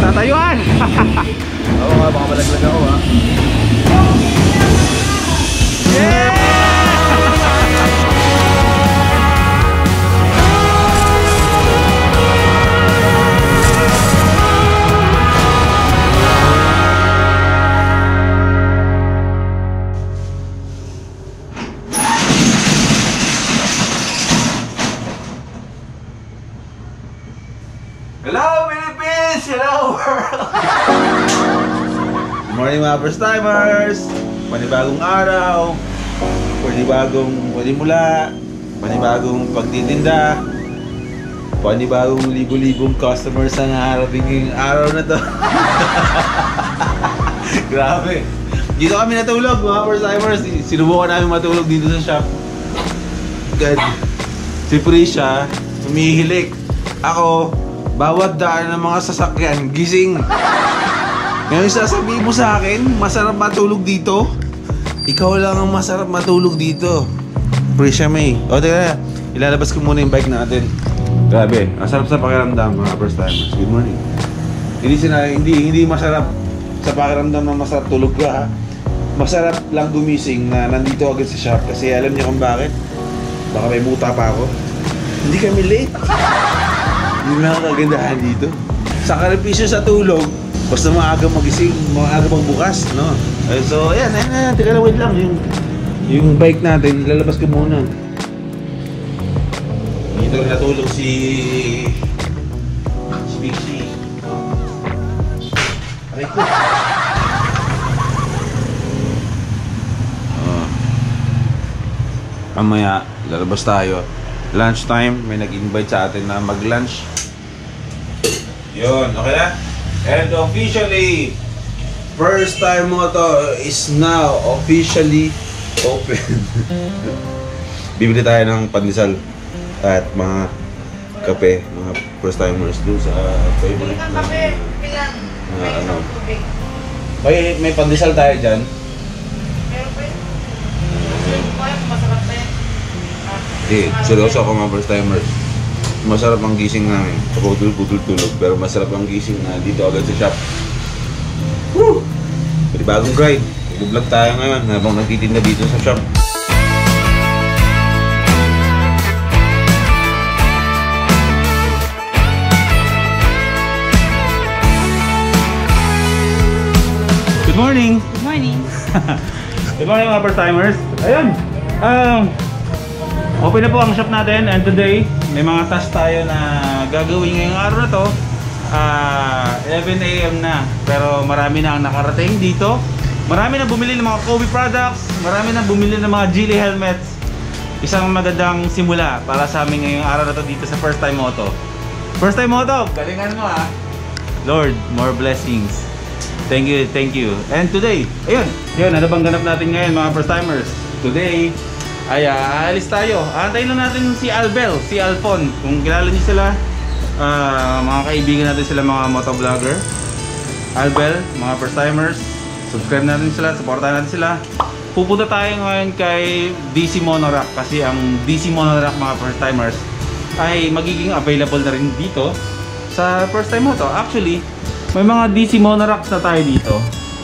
Tatayuan! Oo nga, baka malaglag ako ha. Yeah! Hello Philippines! Hello world! Good morning mga first timers! Panibagong araw, panibagong panimula, panibagong pagtitinda, panibagong libo-libong customers ang harating ngayong araw na to. Grabe! Dito kami natulog mga first timers. Sinubukan namin matulog dito sa shop. God. Si Prisha, humihilik. Ako, bawat daan ng mga sasakyan, gising. Ngayon sasabihin mo sa akin, masarap matulog dito? Ikaw lang ang masarap matulog dito. Prisha May. O teka, ilalabas ko muna yung bike natin. Grabe, ang sarap sa pakiramdam mga first timers. Good morning. Hindi masarap sa pakiramdam na masarap tulog ka ha. Masarap lang gumising na nandito agad sa shop kasi alam niyo kung bakit? Baka may muta pa ako. Hindi kami late. Yun lang ang kagandahan dito. Sa karipisyo sa tulog, basta maaga magising, maaga magbukas, no? So, ayan, teka lang, wait lang. Yung bike natin, lalabas ko muna. Dito natulog si Pixie. Aray ko. Mamaya, lalabas tayo. Lunch time, may nag-invite sa atin na mag-lunch. Yun, okay na? And officially, first time mo to is now officially open. Bibili tayo ng pandesal at mga kape, mga first timers doon sa favorite na ano. May pandesal tayo dyan. Hindi, seryoso ako mga first timers. Masarap ang gising namin. Pagputol-putol-tulog. Pero masarap ang gising na dito agad sa shop. Woo! Pwede bagong grind. Mag-vlog tayo ngayon habang nagtitinda dito sa shop. Good morning! Good morning. Good morning mga first timers. Ayun! Open na po ang shop natin and today may mga task tayo na gagawin ngayong araw na to. 11 AM na pero marami na ang nakarating dito. Marami na bumili ng mga Kobe products, marami na bumili ng mga Geely helmets. Isang magandang simula para sa amin ngayong araw na to dito sa First Time Moto. First Time Moto, galingan mo ha. Lord, more blessings. Thank you, thank you. And today, ayun, ano bang ganap natin ngayon mga first timers? Today ay aalis tayo. Antayin lang natin si Albel, si Alfon. Kung kilala niyo sila, mga kaibigan natin sila, mga motovlogger. Albel, mga first timers, subscribe natin sila, supportahan natin sila. Pupunta tayo ngayon kay DC Monorack kasi ang DC Monorack mga first timers ay magiging available na rin dito sa First Time Moto. Actually, may mga DC Monoracks na tayo dito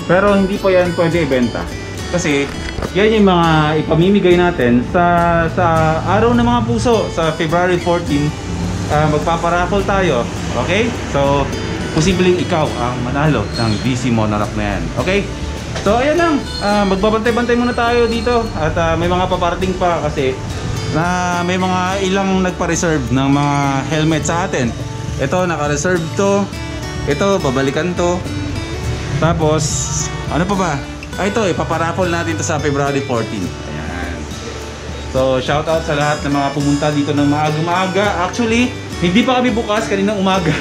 pero hindi pa yan pwede ibenta kasi yan yung mga ipamimigay natin sa araw ng mga puso sa February 14. Magpaparaffle tayo, okay? So posibleng ikaw ang manalo ng DC Monorack na yan, okay? So ayan lang, magbabantay-bantay muna tayo dito at may mga paparating pa kasi na may mga ilang nagpa-reserve ng mga helmet sa atin. Ito naka-reserve to, ito babalikan to, tapos ano pa ba? Ito ipaparaffle natin to sa February 14. Ayan. So shoutout sa lahat ng mga pumunta dito ng maaga-maaga. Actually hindi pa kami bukas, kaninang umaga.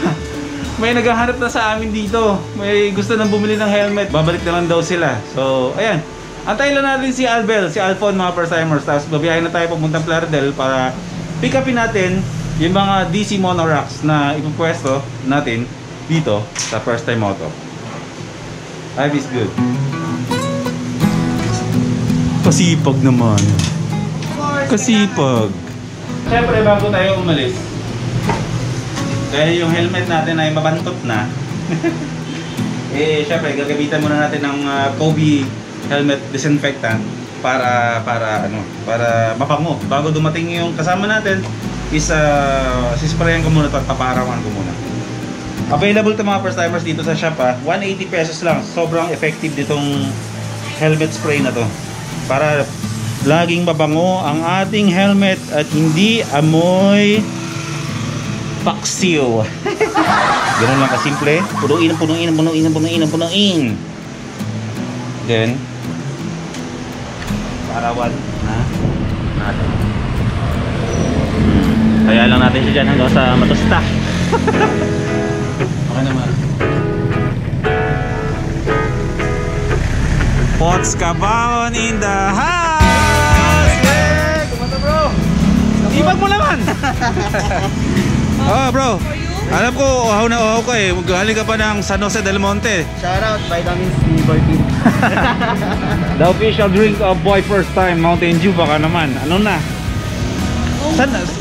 May naghahanap na sa amin dito, may gusto nang bumili ng helmet, babalik naman daw sila. So ayan, antayin lang natin si Albel, si Alfon mga first timers. Tapos babiyahin na tayo papuntang Plaridel para pick upin natin yung mga DC Monoracks na ipupwesto natin dito sa First Time Moto. Life is good. Kasipag naman. Kasipag. Siyempre bago tayo umalis, dahil yung helmet natin ay mabantot na, Syempre, gagamitan muna natin ng Kobe helmet disinfectant para mapango. Bago dumating yung kasama natin, sisprayan ko muna ito at papaarawan ko muna. Available to mga first timers dito sa shop 180 pesos lang. Sobrang effective ditong helmet spray na to. Para laging mabango ang ating helmet at hindi amoy paksiw. Ganun lang kasimple. Punuin. Then, parawan na natin. Kaya lang natin siya dyan hanggang sa matusta. Okay naman. Pots Cabaon in the house! Yeah! Kumanta bro! Ibag mo naman! Oh bro, alam ko uhaw na uhaw ka eh. Galing ka pa ng San Jose del Monte. Shoutout, vitamins ni Boy Pete. The official drink of Boy First Time Mountain Dew. Baka naman, ano na?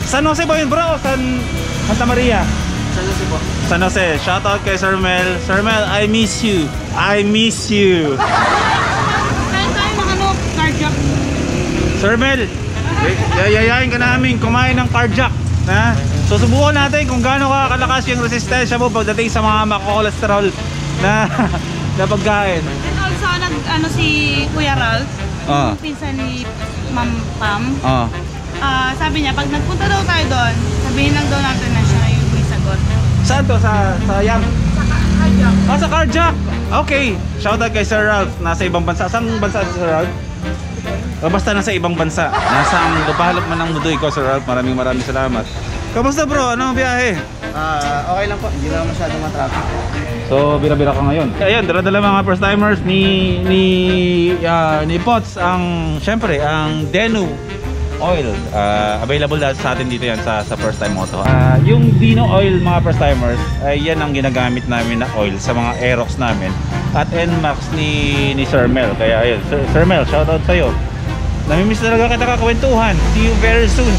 San Jose ba yun bro? Santa Maria? San Jose po. San Jose, shoutout kay Sir Mel. Sir Mel, I miss you. I miss you. Kain tayo ng carjack. Sir Mel, yayayain ka namin kumain ng carjack. Ha? So subukan natin kung gaano kalakas yung resistensya mo pagdating sa mga mako-cholesterol na pagkain. And also, si Kuya Ralph, Ah. yung pinsan ni Ma'am Pam, Oh. sabi niya, pag nagpunta daw tayo doon, sabihin lang daw natin na siya yung may sagot. Saan to? Sa Yam? Carjack. Sa carjack! Okay. Shoutout kay Sir Ralph. Nasa ibang bansa. Saan bansa si Sir Ralph? Basta nasa ibang bansa. Nasa ang lupahalap man ng mundo ko, Sir Ralph. Maraming salamat. Kamusta bro? Ano ang biyahe? Okay lang po, hindi lang masyadong matraffic. So, bira-bira ka ngayon. Ayun, dala-dala mga first timers ni Pots ang, syempre, ang Denu oil. Available sa atin dito yan sa first time moto. Yung Dino oil mga first timers, yan ang ginagamit namin na oil sa mga Aerox namin. At NMAX ni Sir Mel. Kaya ayun, Sir Mel, shoutout sa'yo. Namimiss talaga kita kakwentuhan. See you very soon.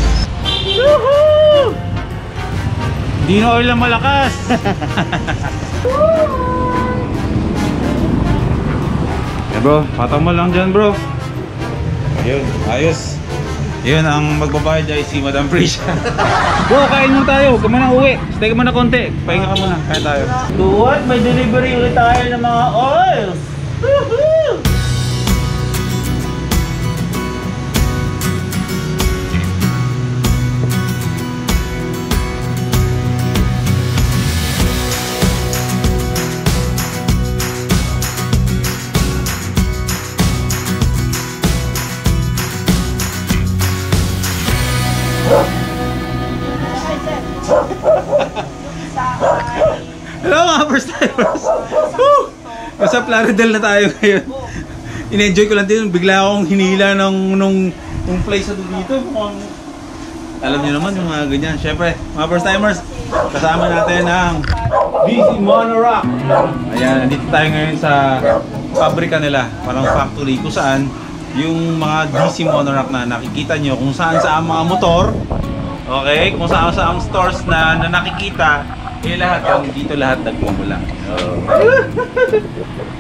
Woohoo! Dino oil lang malakas. Yeah, bro, patang mo lang dyan bro. Ayun, ayos. Yun ang magbabayad ay si Madam Prisha. Bro, kain muna tayo. Huwag ka muna uwi. Stay ka muna konti. Pahinga ka muna. Kain tayo. To what? May delivery ulit tayo ng mga oils. Woohoo! Hello mga first timers. Nasa Plaridel na tayo ngayon. In-enjoy ko lang din. Bigla akong hinila nung place na dito. Mukhang, alam niyo naman yung mga ganyan. Siyempre, mga first timers, kasama natin ang DC Monorock. Ayan, nandito tayo ngayon sa pabrika nila. Parang factory kung saan yung mga DC Monorock na nakikita nyo kung saan sa mga motor. Okay, kung saan sa ang stores na nakikita, lahat yan, dito lahat nagmumula.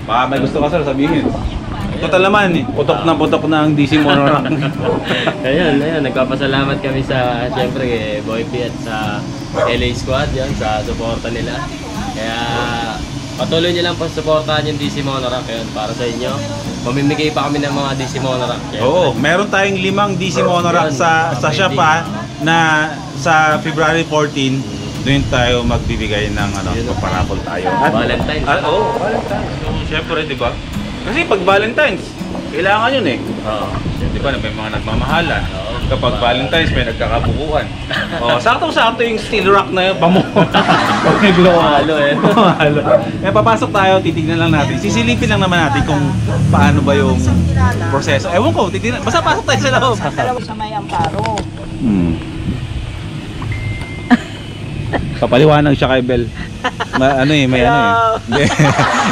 Baka may gusto ka sir sabihin. Total naman putok na ang DC Monorock. Ayun, nagpapasalamat kami sa, siyempre, Boy P at sa LA Squad, yan, sa suporta nila. Kaya, patuloy nyo lang po supportahan yung DC Monorock yun para sa inyo. Mamimigay pa kami ng mga DC Monorock. Oo, meron tayong 5 DC Monorock sa shop na sa February 14, doon tayo magbibigay ng paparapol tayo. Valentine's. Oo, Valentine's. So, syempre, di ba? Kasi pag Valentine's, kailangan yun eh. Oo. Di ba, may mga nagmamahalan. Oo. Kapag Valentine's, may nagkakabukuan. Saktong-sakto yung steel rock na yun, pamuha. Pag may glow. Mahalo eh. Mahalo. Kaya papasok tayo, titignan lang natin. Sisilipin lang naman natin kung paano ba yung proseso. Ewan ko, titignan. Basta pasok tayo sa loob. Sa may Amparo. Papaliwanag siya kay Bel. May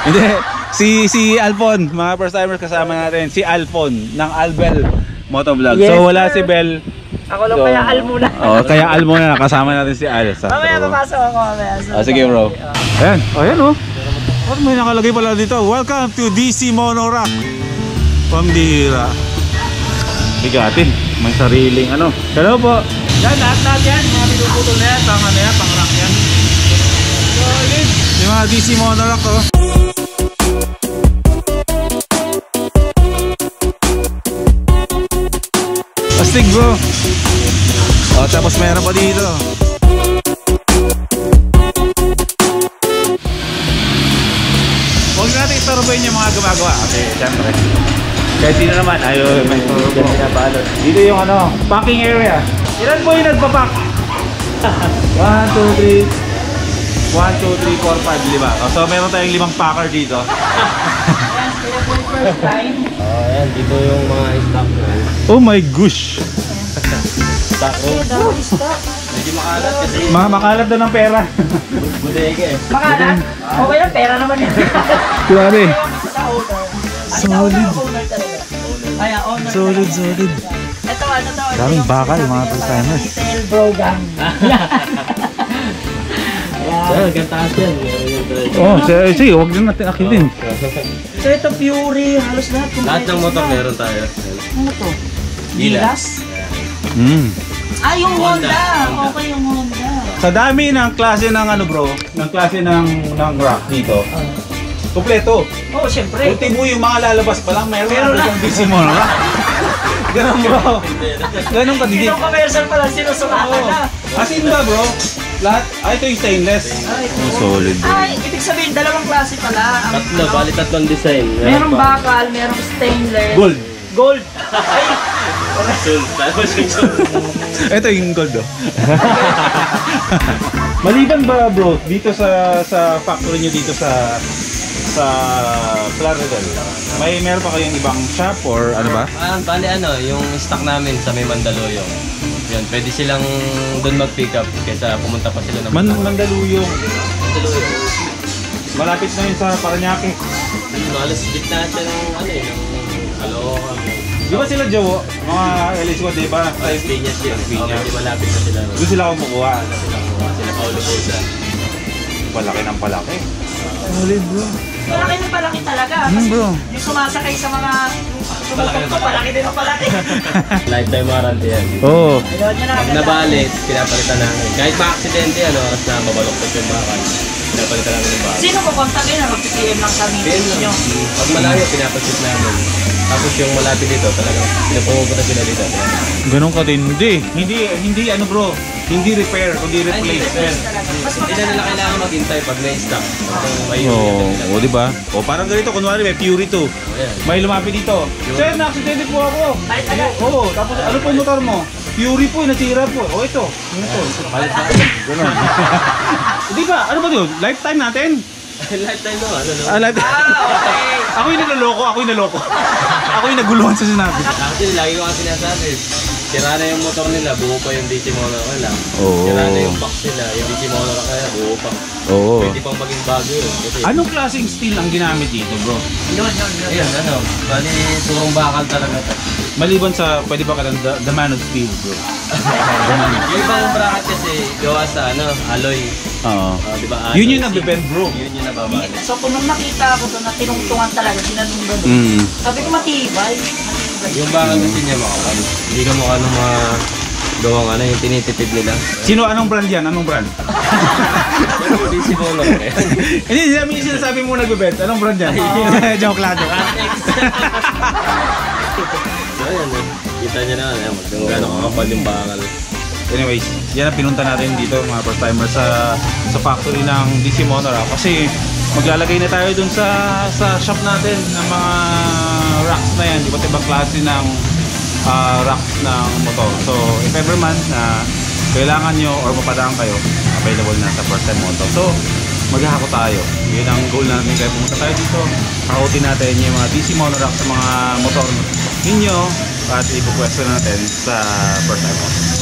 Hindi. Si Alfon, mga first timers kasama natin. Si Alfon ng Albel Motovlog. Yes, so wala sir. si Bel. Ako lang kaya Al muna. Kaya Al muna, kasama natin si Al. Mamaya papasok ako mamaya. Sige bro. Ayan, ayan oh. At may nakalagay pala dito, welcome to DC Monorack. Pambihira. Bigatin, may sariling ano. Hello po. Yan, lahat yan. Mga pinuputol na yan, pang ano yan, pang rack yan. Solid. Yung mga DC Monorack oh. Astig bro. O, tapos meron pa dito. Huwag natin istorbohin yung mga gumagawa. Kasi syempre kahit sino naman, ayaw may pinabalot. Dito yung ano, packing area. Ilan po yung nagpapack? 1, 2, 3 1, 2, 3, 4, 5, 5. So meron tayong 5 packer dito. Ayan, dito yung mga stock room. Oh my gosh. Stock room. Medyo makalat kasi Makalat na ng pera. bodega eh. Makalat? Okay lang, pera naman yan. Grabe. Solid. Solid. Solid. Ito, ano to? Daming bakal, mga first-timers. Tail bro gang. Ayan, gantaas yan. Meron yung talaga. Oh, sige, huwag din natin akitin. So ito, Fury, halos lahat. Lahat ng motor meron tayo. Ano to? Gilas. Ah, yung Honda. Honda. Okay, yung Honda. Sa dami ng klase ng ano bro, ng klase ng rack dito. Kompleto. Oo, syempre. Ulti mo yung mga lalabas pa lang, meron Meron na na. yung DC Monorack. Ganun bro. Ganun kadigit. Yung commercial pa lang sinusulatan na. As in ba bro? Lahat, ito yung stainless. Solid bro. Ay, ibig sabihin, dalawang klase pala. Ang, Tatlo, bali tatlong design. merong bakal, merong stainless. Gold. Gold. Ay, Sul. Tapos yung sul. Ito yung gold oh. Maliban ba bro, dito sa factory nyo dito sa Plaridel, meron pa kayong ibang shop or ano ba? Bali ano, yung stock namin sa may Mandaluyong. Yun, pwede silang doon mag-pick up kaysa pumunta pa sila ng Mandaluyong. Mandaluyong. Malapit na yun sa Paranaque. Halos gitna siya ng ano eh, ng Caloocan. Di ba sila Jowo? Mga LS ko, di ba? Ay, Piñas yun. Piñas. Medyo malapit na sila. Doon sila kumukuha. Sila Paulo Bosa. Palaki ng palaki. Solid bro. palaki na palaki talaga. Bro. Yung sumasakay sa mga sumutok, palaki din ang palaki. Lifetime warranty yan. Oo. Ayun, yun ang Pag nabalit, pinapalitan namin. Kahit ma-aksidente, ano, oras na mabaloktot yung bakal. Pinapalitan namin yung bakal. Sino ko kontakin na mag-PM lang sa meeting nyo? Pag malayo, pinapasit namin. Tapos yung malapit dito, talagang pinapunta sila dito. Ganun ka din. Hindi ano bro. Hindi repair, kundi replacement. Hindi na nila kailangan maghintay pag may stock. Kung may Oo, di ba? O parang ganito, kunwari may Fury 2. Ayan. May lumapit dito. Sir, na-accidente po ako. Ay, taga. Oo, tapos ano po yung motor mo? Fury po, nasira po. O ito, ano to? Palit na. Ganun. Di ba? Ano ba yun? Lifetime natin? Lifetime no, ano no? Lifetime. Okay. Ako yung naloko. Ako yung naguluhan sa sinabi. Actually, lagi ko kasi sinasabi. Sira na yung motor nila, buo pa yung DC Monorack nila. Oo. Sira na yung box nila, yung DC Monorack nila, buo pa. Oo. Pwede pang maging bago yun. Kasi, Anong klaseng steel ang ginamit dito bro? Yun. ayun, ano, bali, surong bakal talaga to. Maliban sa, pwede pa ka ng the man of steel bro. Yung ibang bracket kasi, gawa sa, ano, alloy. Oo. Di ba? Yun Alloy yung nagbe-bend bro. Yun yung nababali. So kung nung nakita ko doon na tinungtungan talaga, sinanong gano'n. Sabi ko matibay. Yung bakal kasi niya makapal. Hindi ka mukha ng mga gawang ano, yung tinitipid nila. Sino, anong brand yan? Anong brand? Yung DC Monorack eh. Hindi, sinasabi mo nagbe-bend. Anong brand yan? Joke lang. So yan eh. Kita niya na, kung gano'ng kakapal yung bakal. Anyways, yan ang pinunta natin dito mga first timers sa factory ng DC Monorack kasi maglalagay na tayo dun sa shop natin ng mga racks na yan, iba't ibang klase ng racks ng motor. So if ever man na kailangan nyo or mapadaan kayo, available na sa First Time Motor. So maghahako tayo, yun ang goal natin, kaya pumunta tayo dito, hakutin natin yung mga DC Monorack sa mga motor ninyo at ipupwesto natin sa First Time Motor.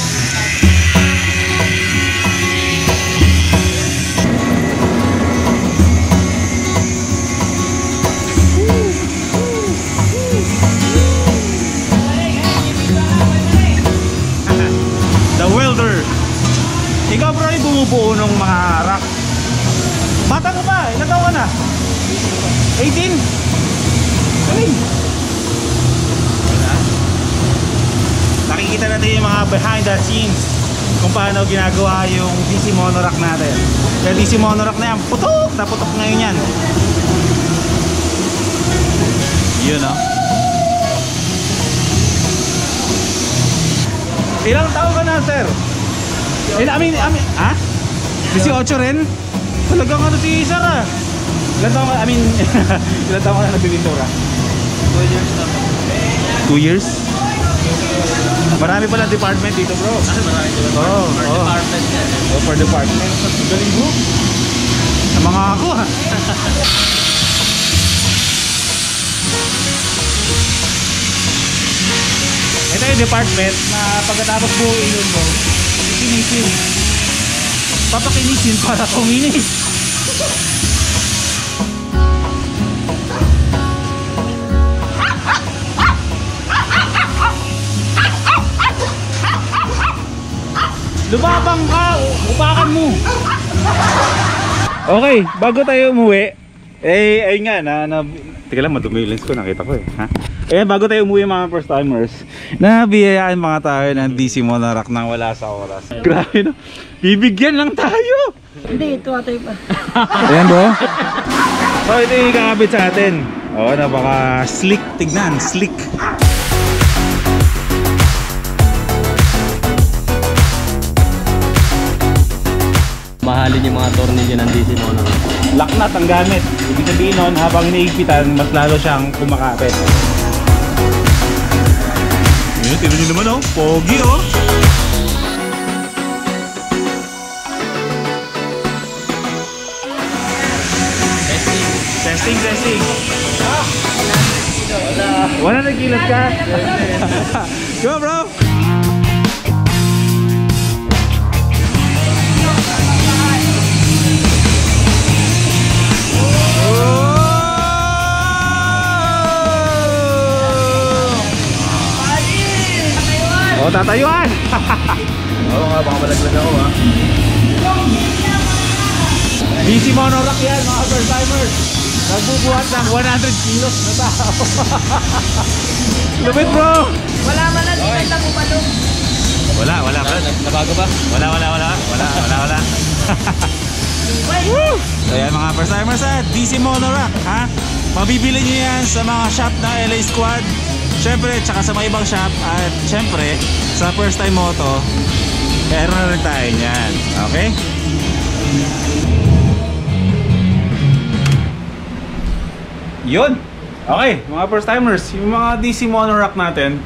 The welder. Ikaw bro ay bumubuo ng mga rack. Bata ka pa, ilan taon ka na? 18? Galing. Wala. Nakikita natin yung mga behind the scenes kung paano ginagawa yung DC monorack natin. Kaya DC monorack na yan, putok! Naputok ngayon yan. Yun, no? Ilang taon ka na, sir? I mean, ha? 18 rin? Talagang ano si sir, ah? Ilang taon ka, ilang taon ka na nagbibintura? 2 years na po. 2 years? Marami pala department dito, bro. Marami dito. Department yan. Oh, for department. Galing, bro. Sa mga ako, ha? Ito yung department na pagkatapos buuin yun, bro, kinisin. Papakinisin para kuminis. Lumabang ka! Upakan mo! Okay, bago tayo umuwi, ayun nga, teka lang, madumi yung lens ko, nakita ko eh. Ha? Bago tayo umuwi mga first timers, nabiyayaan mga tayo ng DC monorack nang wala sa oras. Grabe, no? Bibigyan lang tayo! Hindi, ito atay pa. Ayan, bro. So ito yung kakabit sa atin. Napaka slick, tignan, slick. Mahalin yung mga tornilyo ng DC monorack. Laknat ang gamit. Ibig sabihin nun, habang iniigpitan, mas lalo siyang kumakapit. Yun, tignan nyo naman, oh. Pogi, oh. Testing. Wala nagkilat ka? Go, bro! Oh, tatayuan! Oo nga, baka malaglag ako ha. DC monorack yan mga first timers. Nagbubuhat ng 100 kilos na tao. Lupit, bro! Wala man na dito na bumalo. Wala. Nabago ba? Wala. Woo! So yan mga first timers, ha? DC monorack, ha? Mabibili nyo yan sa mga shop ng LA Squad. Siyempre, tsaka sa mga ibang shop. At siyempre, sa first time moto, meron na rin tayo yan. Okay? Yun! Okay, mga first timers, yung mga DC monorack natin,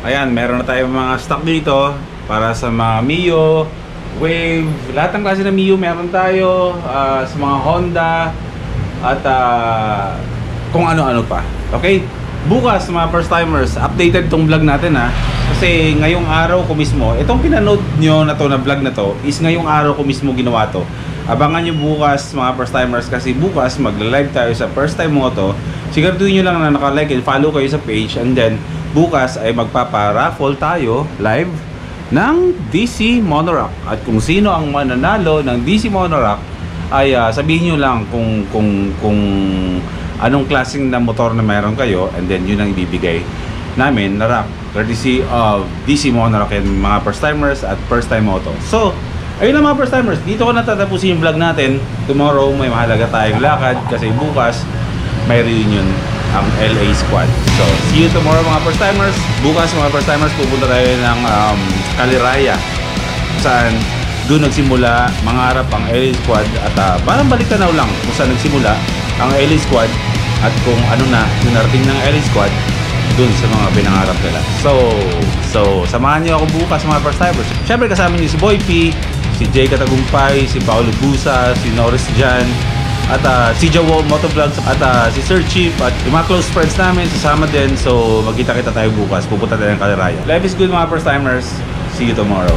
ayan, meron na tayong mga stock dito para sa mga Mio, Wave, lahat ng klase ng Mio meron tayo, sa mga Honda, at kung ano-ano pa. Okay? Bukas mga first timers, updated tong vlog natin ha. Kasi ngayong araw ko mismo, itong pinanood nyo na to na vlog na to, is ngayong araw ko mismo ginawa to. Abangan nyo bukas mga first timers kasi bukas magla-live tayo sa First Time Moto. Siguraduhin nyo lang na naka-like and follow kayo sa page, and then bukas ay magpapa-raffle tayo live ng DC Monorack. At kung sino ang mananalo ng DC Monorack ay sabihin nyo lang kung anong klaseng na motor na mayroon kayo, and then yun ang ibibigay namin na rack courtesy of DC Monorack and mga first timers at First Time Moto. So ayun lang mga first timers, dito ko natatapusin yung vlog natin. Tomorrow may mahalaga tayong lakad kasi bukas may reunion ang LA Squad. So see you tomorrow mga first timers. Bukas mga first timers, pupunta tayo ng Caliraya, saan doon nagsimula mangarap ang LA Squad. At parang balik-tanaw lang kung saan nagsimula ang LA Squad at kung ano na yung narating ng LA Squad dun sa mga pinangarap nila. So samahan niyo ako bukas mga first timers. Siyempre kasama niyo si Boy P, si Jay Katagumpay, si Paolo Busa, si Norris Jan, at si Jawo Motovlogs, at si Sir Chief, at yung mga close friends namin sasama din. So magkita-kita tayo bukas, pupunta tayo ng Caliraya. Life is good mga first timers. See you tomorrow.